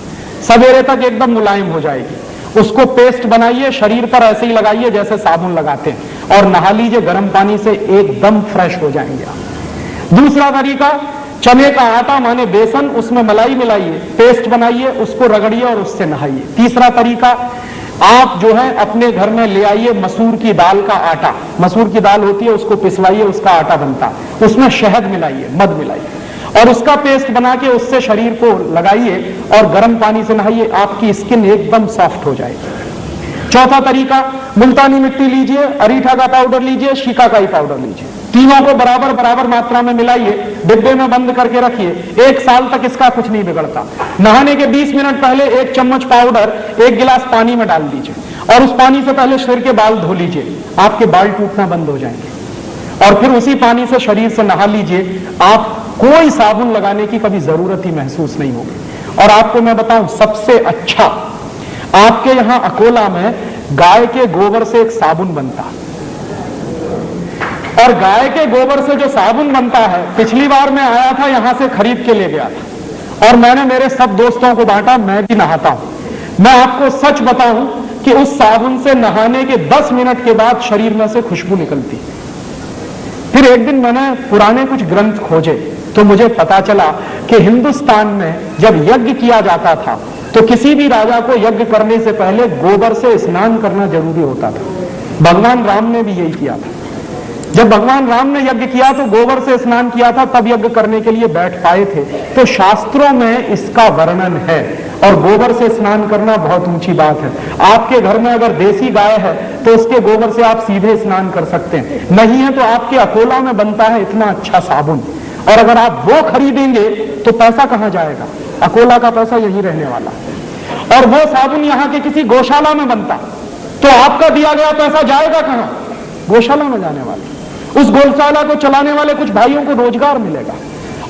सवेरे तक एकदम मुलायम हो जाएगी। उसको पेस्ट बनाइए, शरीर पर ऐसे ही लगाइए जैसे साबुन लगाते हैं, और नहा लीजिए गर्म पानी से, एकदम फ्रेश हो जाएंगे आप। दूसरा तरीका, चने का आटा माने बेसन, उसमें मलाई मिलाइए, पेस्ट बनाइए, उसको रगड़िए और उससे नहाइए। तीसरा तरीका, आप जो है अपने घर में ले आइए मसूर की दाल का आटा, मसूर की दाल होती है उसको पिसवाइए, उसका आटा बनता है, उसमें शहद मिलाइए, मध मिलाइए और उसका पेस्ट बना के उससे शरीर को लगाइए और गर्म पानी से नहाइए, आपकी स्किन एकदम सॉफ्ट हो जाएगी। चौथा तरीका, मुल्तानी मिट्टी लीजिए, अरीठा का पाउडर लीजिए, शिकाकाई पाउडर लीजिए, तीनों को बराबर बराबर मात्रा में मिलाइए, डिब्बे में बंद करके रखिए, 1 साल तक इसका कुछ नहीं बिगड़ता। नहाने के 20 मिनट पहले 1 चम्मच पाउडर 1 गिलास पानी में डाल दीजिए और उस पानी से पहले सिर के बाल धो लीजिए, आपके बाल टूटना बंद हो जाएंगे। और फिर उसी पानी से शरीर से नहा लीजिए, आप कोई साबुन लगाने की कभी जरूरत ही महसूस नहीं होगी। और आपको मैं बताऊं सबसे अच्छा, आपके यहां अकोला में गाय के गोबर से एक साबुन बनता है, और गाय के गोबर से जो साबुन बनता है, पिछली बार मैं आया था यहां से खरीद के ले गया था और मैंने मेरे सब दोस्तों को बांटा, मैं भी नहाता हूं। मैं आपको सच बताऊं कि उस साबुन से नहाने के 10 मिनट के बाद शरीर में से खुशबू निकलती। फिर एक दिन मैंने पुराने कुछ ग्रंथ खोजे तो मुझे पता चला कि हिंदुस्तान में जब यज्ञ किया जाता था तो किसी भी राजा को यज्ञ करने से पहले गोबर से स्नान करना जरूरी होता था। भगवान राम ने भी यही किया था। जब भगवान राम ने यज्ञ किया तो गोबर से स्नान किया था, तब यज्ञ करने के लिए बैठ पाए थे। तो शास्त्रों में इसका वर्णन है और गोबर से स्नान करना बहुत ऊंची बात है। आपके घर में अगर देसी गाय है तो उसके गोबर से आप सीधे स्नान कर सकते हैं, नहीं है तो आपके अकोला में बनता है इतना अच्छा साबुन, और अगर आप वो खरीदेंगे तो पैसा कहां जाएगा? अकोला का पैसा यही रहने वाला। और वो साबुन यहाँ के किसी गौशाला में बनता तो आपका दिया गया पैसा जाएगा कहां? गौशाला में जाने वाला। उस गौशाला को चलाने वाले कुछ भाइयों को रोजगार मिलेगा।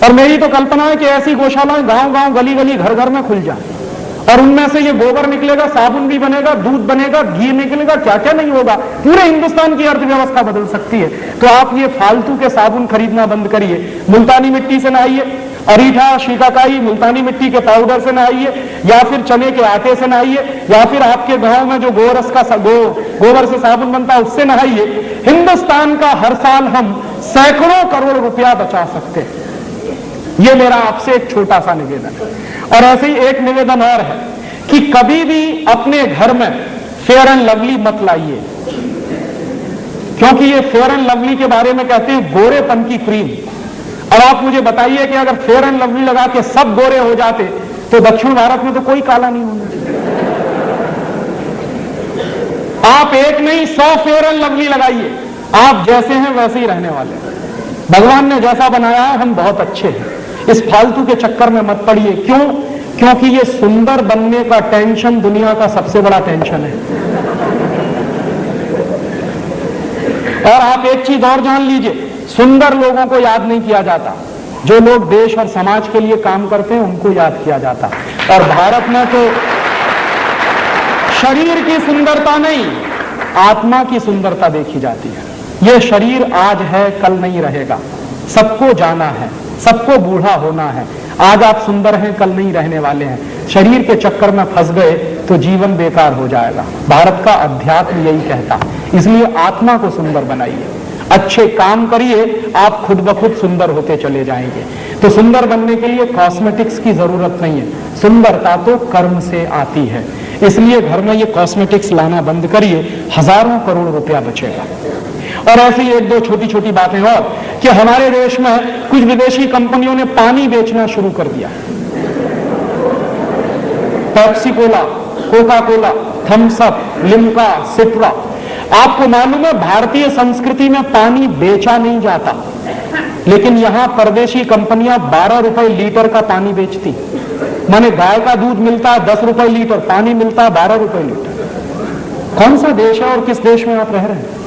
और मेरी तो कल्पना है कि ऐसी गौशालाएं गांव-गांव, गली-गली, घर-घर में खुल जाए और उनमें से ये गोबर निकलेगा, साबुन भी बनेगा, दूध बनेगा, घी निकलेगा, क्या क्या नहीं होगा। पूरे हिंदुस्तान की अर्थव्यवस्था बदल सकती है। तो आप ये फालतू के साबुन खरीदना बंद करिए, मुल्तानी मिट्टी से नहाइए, अरीठा, शिकाकाई, मुल्तानी मिट्टी के पाउडर से नहाइए, या फिर चने के आटे से नहाइए, या फिर आपके गांव में जो गोरस का गोबर से साबुन बनता है उससे नहाइए। हिंदुस्तान का हर साल हम सैकड़ों करोड़ रुपया बचा सकते हैं। ये मेरा आपसे एक छोटा सा निवेदन है। और ऐसे ही एक निवेदन और है कि कभी भी अपने घर में फेयर एंड लवली मत लाइए, क्योंकि ये फेयर एंड लवली के बारे में कहते हैं गोरेपन की क्रीम। अब आप मुझे बताइए कि अगर फेयर एंड लवली लगा के सब गोरे हो जाते तो दक्षिण भारत में तो कोई काला नहीं होना चाहिए। आप एक नहीं 100 फेयर एंड लवली लगाइए, आप जैसे हैं वैसे ही रहने वाले हैं। भगवान ने जैसा बनाया है हम बहुत अच्छे हैं। इस फालतू के चक्कर में मत पड़िए। क्यों? क्योंकि ये सुंदर बनने का टेंशन दुनिया का सबसे बड़ा टेंशन है। और आप एक चीज और जान लीजिए, सुंदर लोगों को याद नहीं किया जाता, जो लोग देश और समाज के लिए काम करते हैं उनको याद किया जाता। और भारत में तो शरीर की सुंदरता नहीं, आत्मा की सुंदरता देखी जाती है। यह शरीर आज है, कल नहीं रहेगा, सबको जाना है, सबको बूढ़ा होना है। आज आप सुंदर हैं, कल नहीं रहने वाले हैं। शरीर के चक्कर में फंस गए तो जीवन बेकार हो जाएगा। भारत का अध्यात्म यही कहता है। इसलिए आत्मा को सुंदर बनाइए, अच्छे काम करिए, आप खुद ब खुद सुंदर होते चले जाएंगे। तो सुंदर बनने के लिए कॉस्मेटिक्स की जरूरत नहीं है, सुंदरता तो कर्म से आती है। इसलिए घर में ये कॉस्मेटिक्स लाना बंद करिए, हजारों करोड़ रुपया बचेगा। और ऐसी एक दो छोटी छोटी बातें और कि हमारे देश में कुछ विदेशी कंपनियों ने पानी बेचना शुरू कर दिया। Pepsi Cola, Coca Cola, Thums Up, Limca, Citra. आपको मालूम है भारतीय संस्कृति में पानी बेचा नहीं जाता, लेकिन यहां परदेशी कंपनियां 12 रुपए लीटर का पानी बेचती। माने गाय का दूध मिलता है 10 रुपए लीटर, पानी मिलता है 12 रुपए लीटर। कौन सा देश है और किस देश में आप रह रहे हैं?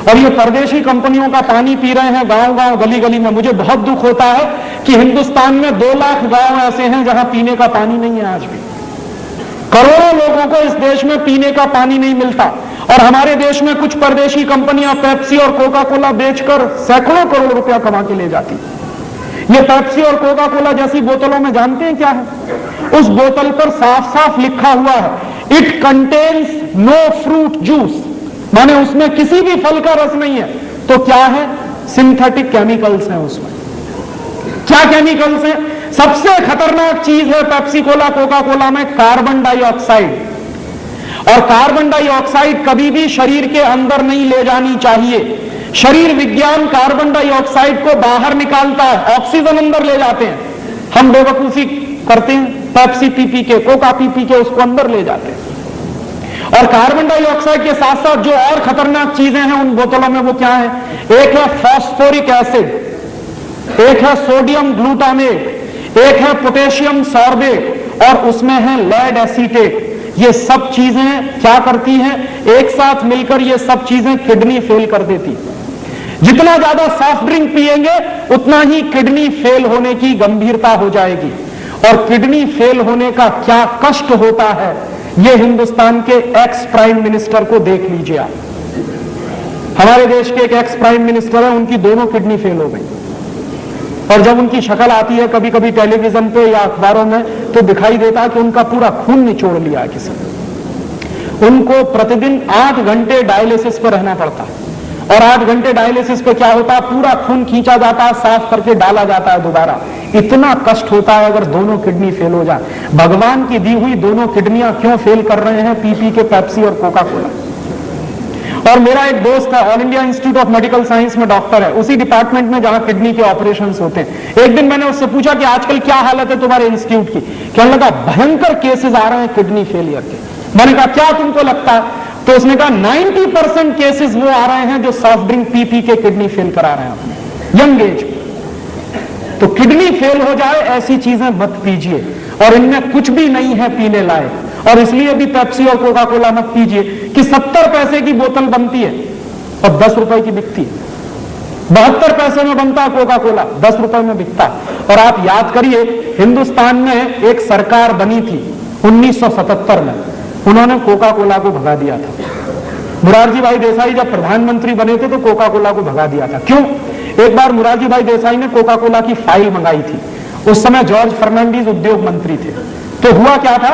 और ये परदेशी कंपनियों का पानी पी रहे हैं गांव गांव, गली गली में। मुझे बहुत दुख होता है कि हिंदुस्तान में 2 लाख गांव ऐसे हैं जहां पीने का पानी नहीं है। आज भी करोड़ों लोगों को इस देश में पीने का पानी नहीं मिलता, और हमारे देश में कुछ परदेशी कंपनियां पेप्सी और कोका कोला बेचकर सैकड़ों करोड़ रुपया कमा के ले जाती। ये पेप्सी और कोका कोला जैसी बोतलों में जानते हैं क्या है? उस बोतल पर साफ साफ लिखा हुआ है, it contains no fruit juice, माने उसमें किसी भी फल का रस नहीं है। तो क्या है? सिंथेटिक केमिकल्स हैं उसमें। क्या केमिकल्स हैं? सबसे खतरनाक चीज है पेप्सी कोला, कोका कोला में कार्बन डाइऑक्साइड। और कार्बन डाइऑक्साइड कभी भी शरीर के अंदर नहीं ले जानी चाहिए। शरीर विज्ञान कार्बन डाइऑक्साइड को बाहर निकालता है, ऑक्सीजन अंदर ले जाते हैं। हम बेवकूफी करते हैं, पेप्सी पी पी के, कोका पी पी के उसको अंदर ले जाते हैं। और कार्बन डाइऑक्साइड के साथ साथ जो और खतरनाक चीजें हैं उन बोतलों में, वो क्या है? एक है फॉस्फोरिक एसिड, एक है सोडियम ग्लूटामेट, एक है पोटेशियम सॉर्बेट, और उसमें है लेड एसीटेट। ये सब चीजें क्या करती हैं? एक साथ मिलकर ये सब चीजें किडनी फेल कर देती। जितना ज्यादा सॉफ्ट ड्रिंक पिएंगे उतना ही किडनी फेल होने की गंभीरता हो जाएगी। और किडनी फेल होने का क्या कष्ट होता है, ये हिंदुस्तान के एक्स प्राइम मिनिस्टर को देख लीजिए आप। हमारे देश के एक एक्स प्राइम मिनिस्टर है, उनकी दोनों किडनी फेल हो गई। और जब उनकी शक्ल आती है कभी कभी टेलीविजन पे या अखबारों में, तो दिखाई देता है कि उनका पूरा खून निचोड़ लिया किसी ने। उनको प्रतिदिन 8 घंटे डायलिसिस पर रहना पड़ता है। और 8 घंटे डायलिसिस पे क्या होता है? पूरा खून खींचा जाता है, साफ करके डाला जाता है दोबारा। इतना कष्ट होता है अगर दोनों किडनी फेल हो जाए। भगवान की दी हुई दोनों किडनियां क्यों फेल कर रहे हैं? पी पी के पेप्सी और कोका कोला। और मेरा एक दोस्त है, all India institute of medical science में डॉक्टर है, उसी डिपार्टमेंट में जहां किडनी के ऑपरेशंस होते हैं। एक दिन मैंने उससे पूछा कि आजकल क्या हालत है तुम्हारे इंस्टीट्यूट की? कहने लगा भयंकर केसेस आ रहे हैं किडनी फेलियर के। मैंने कहा क्या तुमको लगता है? तो उसने कहा 90% केसेस वो आ रहे हैं जो सॉफ्ट ड्रिंक पी पी के किडनी फेल करा रहे हैं यंग एज। तो किडनी फेल हो जाए ऐसी चीजें मत पीजिए, और इनमें कुछ भी नहीं है पीने लायक। और इसलिए भी पेप्सी और कोका कोला मत पीजिए कि 70 पैसे की बोतल बनती है और 10 रुपए की बिकती है। 72 पैसे में बनता है कोका कोला, 10 रुपए में बिकता है। और आप याद करिए, हिंदुस्तान में एक सरकार बनी थी 1977 में, उन्होंने कोका कोला को भगा दिया था। मुरारजी भाई देसाई जब प्रधानमंत्री बने थे तो कोका कोला को भगा दिया था। क्यों? एक बार मुरारजी भाई देसाई ने कोका कोला की फाइल मंगाई थी उस समय जॉर्ज फर्नांडीज उद्योग मंत्री थे। तो हुआ क्या था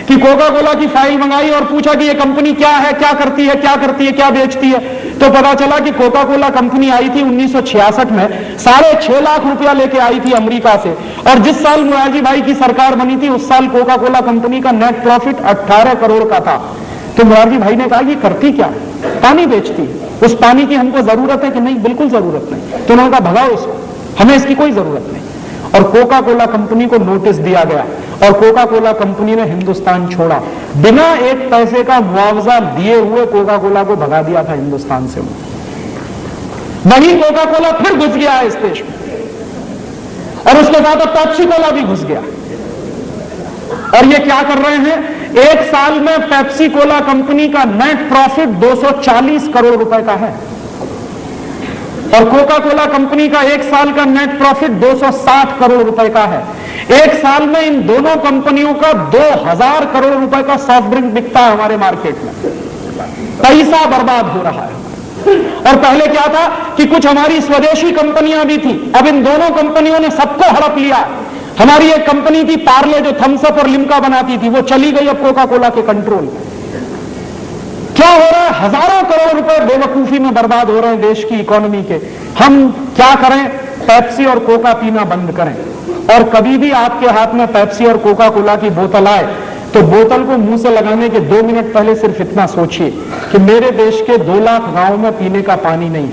कि कोका कोला की फाइल मंगाई और पूछा कि ये कंपनी क्या है, क्या करती है, क्या करती है, क्या बेचती है। तो पता चला कि कोका कोला कंपनी आई थी 1966 में, 6.5 लाख रुपया लेके आई थी अमेरिका से, और जिस साल मुरारजी भाई की सरकार बनी थी उस साल कोका कोला कंपनी का नेट प्रॉफिट 18 करोड़ का था। तो मुरारजी भाई ने कहा कि करती क्या है? पानी बेचती है, उस पानी की हमको जरूरत है कि नहीं? बिल्कुल जरूरत नहीं। तो उन्होंने कहा भगाओ इसको, हमें इसकी कोई जरूरत नहीं। और कोका कोला कंपनी को नोटिस दिया गया और कोका कोला कंपनी ने हिंदुस्तान छोड़ा, बिना एक पैसे का मुआवजा दिए हुए कोका कोला को भगा दिया था हिंदुस्तान से। वही कोका कोला फिर घुस गया है इस देश में, और उसके साथ अब पेप्सी कोला भी घुस गया। और ये क्या कर रहे हैं? एक साल में पेप्सी कोला कंपनी का नेट प्रॉफिट 240 करोड़ रुपए का है, और कोका कोला कंपनी का एक साल का नेट प्रॉफिट 260 करोड़ रुपए का है। एक साल में इन दोनों कंपनियों का 2000 करोड़ रुपए का सॉफ्ट ड्रिंक बिकता है हमारे मार्केट में। पैसा बर्बाद हो रहा है। और पहले क्या था कि कुछ हमारी स्वदेशी कंपनियां भी थी, अब इन दोनों कंपनियों ने सबको हड़प लिया। हमारी एक कंपनी थी पार्ले जो थम्स अप और लिम्का बनाती थी, वो चली गई अब कोका कोला के कंट्रोल में। क्या हो रहा है? हजारों करोड़ रुपए बेवकूफी में बर्बाद हो रहे हैं देश की इकोनॉमी के। हम क्या करें? पेप्सी और कोका पीना बंद करें। और कभी भी आपके हाथ में पेप्सी और कोका कोला की बोतल आए तो बोतल को मुंह से लगाने के 2 मिनट पहले सिर्फ इतना सोचिए कि मेरे देश के 2 लाख गांवों में पीने का पानी नहीं,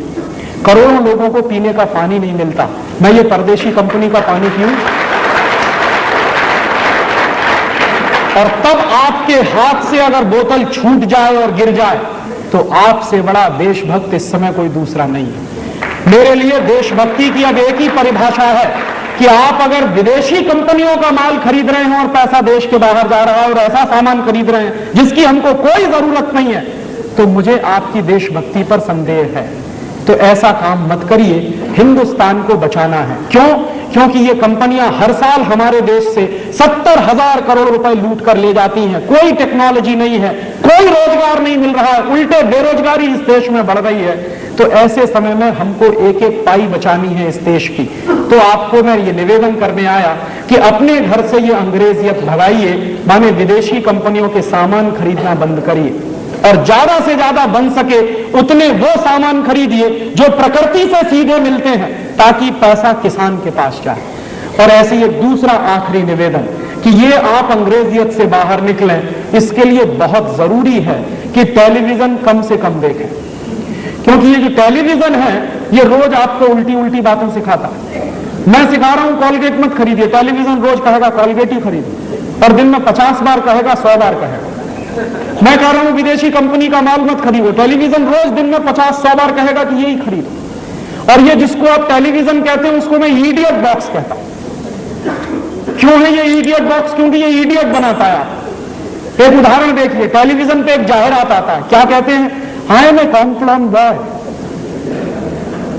करोड़ों लोगों को पीने का पानी नहीं मिलता, मैं ये परदेशी कंपनी का पानी पीऊं? और तब आपके हाथ से अगर बोतल छूट जाए और गिर जाए तो आपसे बड़ा देशभक्त इस समय कोई दूसरा नहीं है। मेरे लिए देशभक्ति की अब एक ही परिभाषा है कि आप अगर विदेशी कंपनियों का माल खरीद रहे हैं और पैसा देश के बाहर जा रहा है और ऐसा सामान खरीद रहे हैं जिसकी हमको कोई जरूरत नहीं है, तो मुझे आपकी देशभक्ति पर संदेह है। तो ऐसा काम मत करिए, हिंदुस्तान को बचाना है। क्यों? क्योंकि ये कंपनियां हर साल हमारे देश से 70,000 करोड़ रुपए लूट कर ले जाती हैं। कोई टेक्नोलॉजी नहीं है, कोई रोजगार नहीं मिल रहा है, उल्टे बेरोजगारी इस देश में बढ़ रही है। तो ऐसे समय में हमको एक एक पाई बचानी है इस देश की। तो आपको मैं ये निवेदन करने आया कि अपने घर से ये अंग्रेजियत भगाइए, माने विदेशी कंपनियों के सामान खरीदना बंद करिए और ज्यादा से ज्यादा बन सके उतने वो सामान खरीदिए जो प्रकृति से सीधे मिलते हैं, ताकि पैसा किसान के पास जाए। और ऐसे ये दूसरा आखिरी निवेदन कि ये आप अंग्रेजियत से बाहर निकलें, इसके लिए बहुत जरूरी है कि टेलीविजन कम से कम देखें, क्योंकि ये जो टेलीविजन है ये रोज आपको उल्टी उल्टी बातें सिखाता है। मैं सिखा रहा हूं कॉलगेट मत खरीदिए, टेलीविजन रोज कहेगा कॉलगेट ही खरीदिए, और दिन में 50 बार कहेगा, 100 बार कहेगा। मैं कह रहा हूं विदेशी कंपनी का माल मत खरीदो, टेलीविजन रोज दिन में 50-100 बार कहेगा कि यही खरीदो। और ये जिसको आप टेलीविजन कहते हैं उसको मैं इडियट बॉक्स कहता हूं। क्यों है ये इडियट बॉक्स? क्योंकि ये इडियट बनाता है आप। एक उदाहरण देखिए, टेलीविजन पे एक जाहिरात आता है, क्या कहते हैं? हाय मैं कॉम्प्लान बॉय।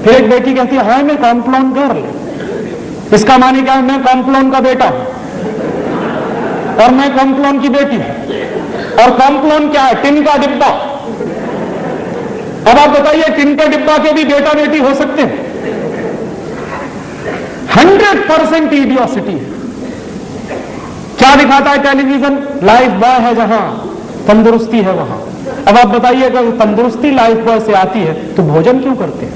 फिर एक बेटी कहती है हाय मैं कॉम्प्लान गर्ल। इसका मानी क्या है? मैं कॉम्प्लान का बेटा हूं और मैं कॉम्प्लान की बेटी हूं। और कॉम्प्लान क्या है? टिन का डिब्बा। अब आप बताइए, टिन के डिब्बा के भी बेटा बेटी हो सकते हैं? 100% इडियोसिटी है। क्या दिखाता है टेलीविजन? लाइफ बॉय है जहां, तंदुरुस्ती है वहां। अब आप बताइए, अगर तंदुरुस्ती लाइफ बॉय से आती है तो भोजन क्यों करते हैं?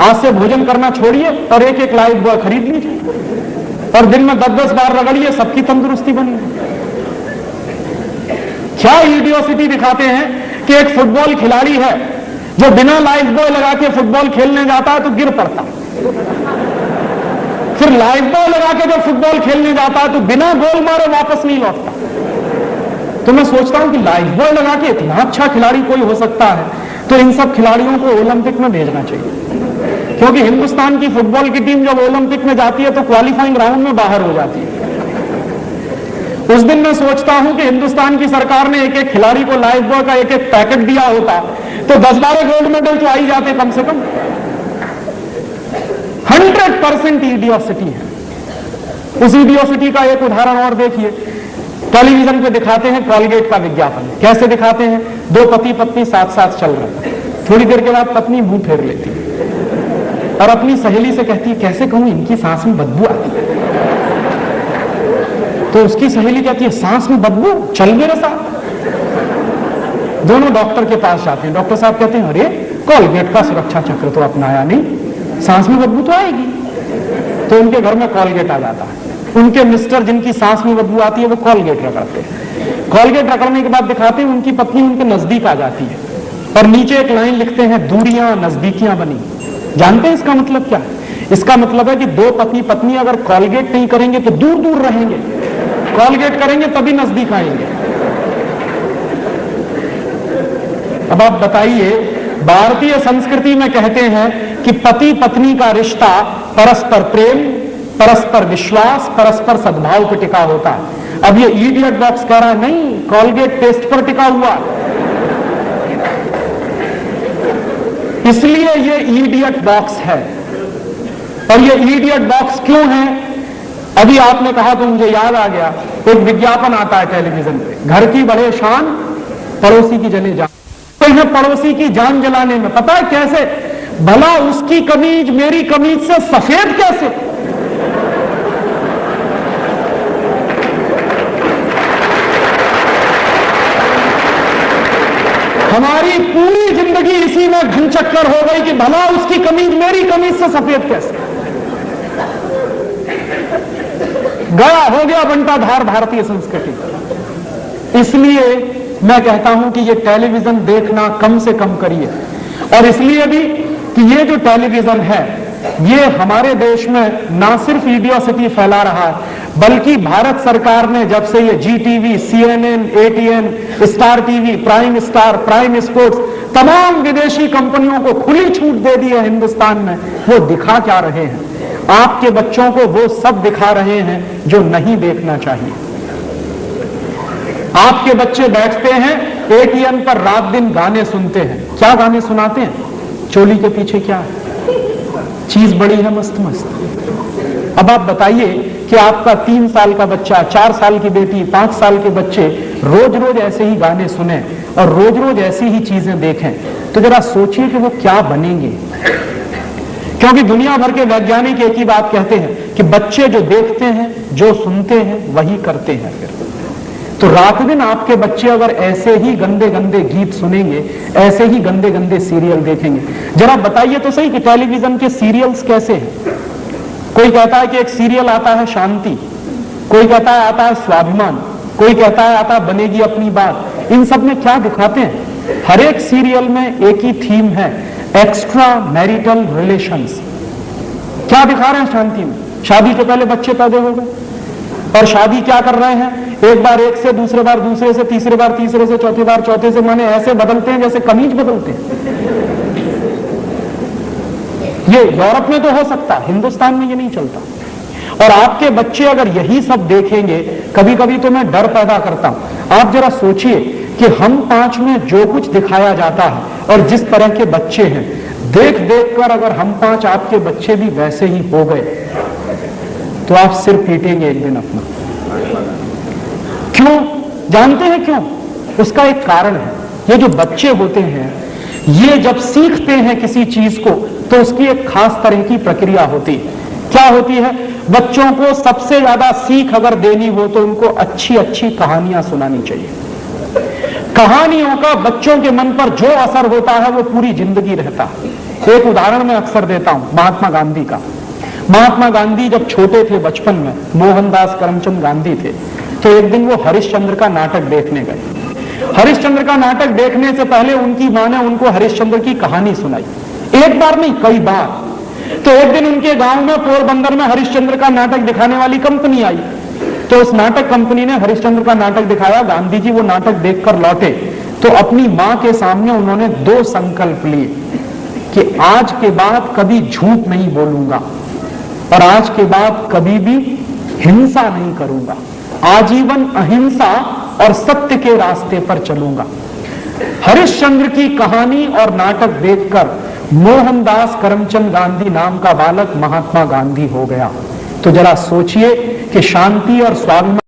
आज से भोजन करना छोड़िए और एक एक लाइफ बॉय खरीद लीजिए और दिन में 10-10 बार रगड़िए, सबकी तंदुरुस्ती बनी। क्या इडियोसिटी दिखाते हैं कि एक फुटबॉल खिलाड़ी है जो बिना लाइफ बॉय लगा के फुटबॉल खेलने जाता है तो गिर पड़ता, फिर लाइफ बॉय लगा के जब फुटबॉल खेलने जाता है तो बिना गोल मारे वापस नहीं लौटता। तो मैं सोचता हूं कि लाइफ बॉय लगा के इतना अच्छा खिलाड़ी कोई हो सकता है तो इन सब खिलाड़ियों को ओलंपिक में भेजना चाहिए, क्योंकि हिंदुस्तान की फुटबॉल की टीम जब ओलंपिक में जाती है तो क्वालिफाइंग राउंड में बाहर हो जाती है। उस दिन मैं सोचता हूं कि हिंदुस्तान की सरकार ने एक एक खिलाड़ी को लाइफ बॉय का एक एक पैकेट दिया होता तो 10-12 गोल्ड मेडल तो आ ही जाते कम से कम। 100% इडियोसिटी है। उस इडियोसिटी का एक उदाहरण और देखिए, टेलीविजन पे दिखाते हैं कॉलगेट का विज्ञापन। कैसे दिखाते हैं? 2 पति पत्नी साथ साथ चल रहे हैं, थोड़ी देर के बाद पत्नी मुंह फेर लेती है और अपनी सहेली से कहती है कैसे कहूं इनकी सांस में बदबू आती है। तो उसकी सहेली कहती है सांस में बदबू, चल मेरे साथ। दोनों डॉक्टर के पास जाते हैं। डॉक्टर साहब कहते हैं अरे कॉलगेट का सुरक्षा चक्र तो अपनाया नहीं, सांस में बदबू तो आएगी। तो उनके घर में कॉलगेट आ जाता है। उनके मिस्टर जिनकी सांस में बदबू आती है वो कॉलगेट रगड़ते हैं। कॉलगेट रगड़ने के बाद दिखाते हैं उनकी पत्नी उनके नजदीक आ जाती है और नीचे एक लाइन लिखते हैं दूरियां नजदीकियां बनी। जानते हैं इसका मतलब क्या है? इसका मतलब है कि दो पति पत्नी अगर कॉलगेट नहीं करेंगे तो दूर दूर रहेंगे, कॉलगेट करेंगे तभी नजदीक आएंगे। अब आप बताइए, भारतीय संस्कृति में कहते हैं कि पति पत्नी का रिश्ता परस्पर प्रेम, परस्पर विश्वास, परस्पर सद्भाव पर टिका होता है। अब ये इडियट बॉक्स कह रहा है नहीं, कॉलगेट टेस्ट पर टिका हुआ। इसलिए ये इडियट बॉक्स है। और ये इडियट बॉक्स क्यों है? अभी आपने कहा तो मुझे याद आ गया, एक विज्ञापन आता है टेलीविजन पे, घर की बढ़े शान पड़ोसी की जले जान। तो है पड़ोसी की जान जलाने में, पता है कैसे? भला उसकी कमीज मेरी कमीज से सफेद कैसे? हमारी पूरी जिंदगी इसी में घनचक्कर हो गई कि भला उसकी कमीज मेरी कमीज से सफेद कैसे? गया हो गया बंटा धार भारतीय संस्कृति। इसलिए मैं कहता हूं कि ये टेलीविजन देखना कम से कम करिए। और इसलिए भी कि ये जो टेलीविजन है ये हमारे देश में ना सिर्फ इडियोसिटी फैला रहा है, बल्कि भारत सरकार ने जब से ये Zee TV, CNN, ATN, Star TV, Prime Star, Prime Sports, तमाम विदेशी कंपनियों को खुली छूट दे दी है हिंदुस्तान में, वो दिखा क्या रहे हैं? आपके बच्चों को वो सब दिखा रहे हैं जो नहीं देखना चाहिए। आपके बच्चे बैठते हैं ATN पर, रात दिन गाने सुनते हैं। क्या गाने सुनाते हैं? चोली के पीछे क्या है? चीज बड़ी है मस्त मस्त। अब आप बताइए कि आपका 3 साल का बच्चा, 4 साल की बेटी, 5 साल के बच्चे रोज रोज ऐसे ही गाने सुने और रोज रोज ऐसी ही चीजें देखें, तो जरा सोचिए कि वो क्या बनेंगे। क्योंकि दुनिया भर के वैज्ञानिक एक ही बात कहते हैं कि बच्चे जो देखते हैं, जो सुनते हैं, वही करते हैं। फिर तो रात दिन आपके बच्चे अगर ऐसे ही गंदे गंदे गीत सुनेंगे, ऐसे ही गंदे गंदे सीरियल देखेंगे, जरा बताइए तो सही कि टेलीविजन के सीरियल्स कैसे हैं? कोई कहता है कि एक सीरियल आता है शांति, कोई कहता है आता है स्वाभिमान, कोई कहता है आता है बनेगी अपनी बात। इन सब में क्या दिखाते हैं? हर एक सीरियल में एक ही थीम है, एक्स्ट्रा मैरिटल रिलेशंस। क्या दिखा रहे हैं शांति में? शादी के पहले बच्चे पैदा हो गए और शादी क्या कर रहे हैं? एक बार एक से, दूसरे बार दूसरे से, तीसरे बार तीसरे से, चौथी बार चौथे से, माने ऐसे बदलते हैं जैसे कमीज बदलते हैं। ये यूरोप में तो हो सकता है, हिंदुस्तान में ये नहीं चलता। और आपके बच्चे अगर यही सब देखेंगे, कभी कभी तो मैं डर पैदा करता हूं। आप जरा सोचिए कि हम 5 में जो कुछ दिखाया जाता है और जिस तरह के बच्चे हैं, देख देख कर अगर हम 5 आपके बच्चे भी वैसे ही हो गए तो आप सिर पीटेंगे एक दिन अपना। क्यों? जानते हैं क्यों? उसका एक कारण है। ये जो बच्चे होते हैं, ये जब सीखते हैं किसी चीज को तो उसकी एक खास तरह की प्रक्रिया होती है। क्या होती है? बच्चों को सबसे ज्यादा सीख अगर देनी हो तो उनको अच्छी अच्छी कहानियां सुनानी चाहिए। कहानियों का बच्चों के मन पर जो असर होता है वो पूरी जिंदगी रहता है। एक उदाहरण मैं अक्सर देता हूं, महात्मा गांधी का। महात्मा गांधी जब छोटे थे, बचपन में, मोहनदास करमचंद गांधी थे, तो एक दिन वो हरिश्चंद्र का नाटक देखने गए। हरिश्चंद्र का नाटक देखने से पहले उनकी मां ने उनको हरिश्चंद्र की कहानी सुनाई, एक बार नहीं कई बार। तो एक दिन उनके गांव में पोरबंदर में हरिश्चंद्र का नाटक दिखाने वाली कंपनी आई, तो उस नाटक कंपनी ने हरिश्चंद्र का नाटक दिखाया। गांधी जी वो नाटक देखकर लौटे तो अपनी मां के सामने उन्होंने 2 संकल्प लिए कि आज के बाद कभी झूठ नहीं बोलूंगा और आज के बाद कभी भी हिंसा नहीं करूंगा, आजीवन अहिंसा और सत्य के रास्ते पर चलूंगा। हरिश्चंद्र की कहानी और नाटक देखकर मोहनदास करमचंद गांधी नाम का बालक महात्मा गांधी हो गया। तो जरा सोचिए कि शांति और स्वाभिमान